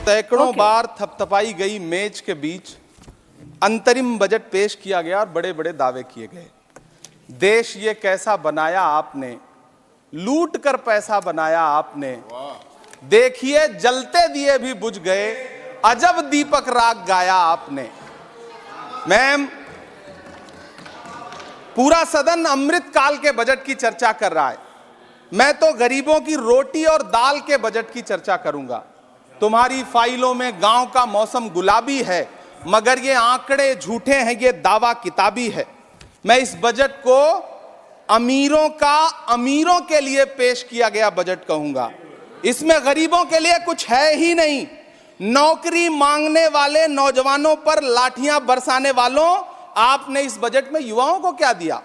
सैकड़ों बार थपथपाई गई मेज के बीच अंतरिम बजट पेश किया गया और बड़े बड़े दावे किए गए। देश ये कैसा बनाया आपने, लूट कर पैसा बनाया आपने, देखिए जलते दिए भी बुझ गए, अजब दीपक राग गाया आपने। मैम, पूरा सदन अमृत काल के बजट की चर्चा कर रहा है, मैं तो गरीबों की रोटी और दाल के बजट की चर्चा करूंगा। तुम्हारी फाइलों में गांव का मौसम गुलाबी है, मगर ये आंकड़े झूठे हैं, ये दावा किताबी है। मैं इस बजट को अमीरों के लिए पेश किया गया बजट कहूंगा। इसमें गरीबों के लिए कुछ है ही नहीं। नौकरी मांगने वाले नौजवानों पर लाठियां बरसाने वालों, आपने इस बजट में युवाओं को क्या दिया?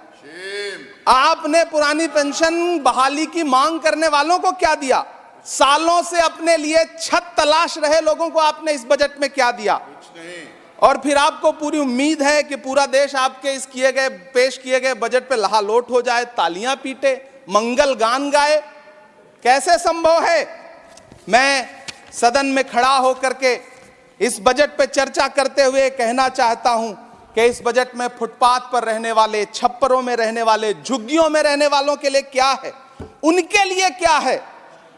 आपने पुरानी पेंशन बहाली की मांग करने वालों को क्या दिया? सालों से अपने लिए छत तलाश रहे लोगों को आपने इस बजट में क्या दिया? कुछ नहीं। और फिर आपको पूरी उम्मीद है कि पूरा देश आपके इस पेश किए गए बजट पे लहालोट हो जाए, तालियां पीटे, मंगल गान गाए। कैसे संभव है? मैं सदन में खड़ा होकर के इस बजट पे चर्चा करते हुए कहना चाहता हूं कि इस बजट में फुटपाथ पर रहने वाले, छप्परों में रहने वाले, झुग्गियों में रहने वालों के लिए क्या है, उनके लिए क्या है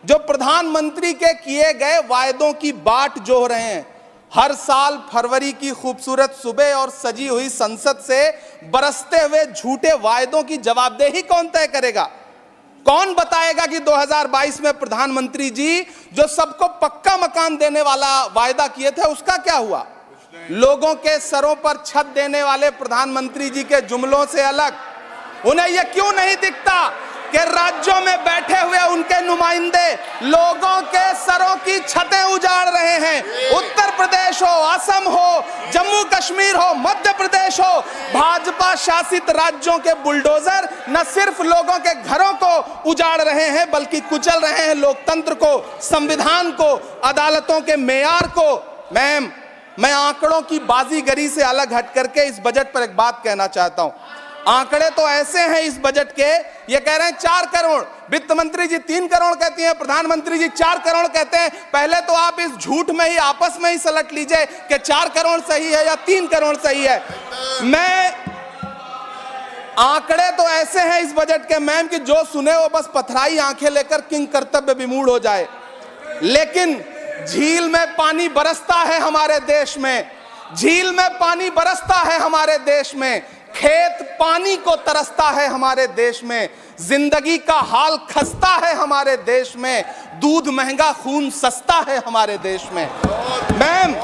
जो प्रधानमंत्री के किए गए वायदों की बाट जोह रहे हैं। हर साल फरवरी की खूबसूरत सुबह और सजी हुई संसद से बरसते हुए झूठे वायदों की जवाबदेही कौन तय करेगा? कौन बताएगा कि 2022 में प्रधानमंत्री जी जो सबको पक्का मकान देने वाला वायदा किए थे उसका क्या हुआ? लोगों के सरों पर छत देने वाले प्रधानमंत्री जी के जुमलों से अलग उन्हें यह क्यों नहीं दिखता कि राज्यों में बैठे हुए उनके नुमाइंदे लोगों के सरों की छतें उजाड़ रहे हैं? उत्तर प्रदेश हो, असम हो, जम्मू कश्मीर हो, मध्य प्रदेश हो, भाजपा शासित राज्यों के बुलडोजर न सिर्फ लोगों के घरों को उजाड़ रहे हैं बल्कि कुचल रहे हैं लोकतंत्र को, संविधान को, अदालतों के मेयार को। मैम, मैं आंकड़ों की बाजीगरी से अलग हट करके इस बजट पर एक बात कहना चाहता हूं। आंकड़े तो ऐसे हैं इस बजट के, ये कह रहे हैं 4 करोड़, वित्त मंत्री जी 3 करोड़ कहती हैं, प्रधानमंत्री जी 4 करोड़ कहते हैं। पहले तो आप इस झूठ में ही आपस में ही सलट लीजिए कि 4 करोड़ सही है या 3 करोड़ सही है। आंकड़े तो ऐसे हैं इस बजट के मैम कि जो सुने वो बस पथराई आंखें लेकर किंग कर्तव्य विमूढ़ हो जाए। लेकिन झील में पानी बरसता है हमारे देश में, झील में पानी बरसता है हमारे देश में, खेत पानी को तरसता है हमारे देश में, जिंदगी का हाल खस्ता है हमारे देश में, दूध महंगा खून सस्ता है हमारे देश में। मैम,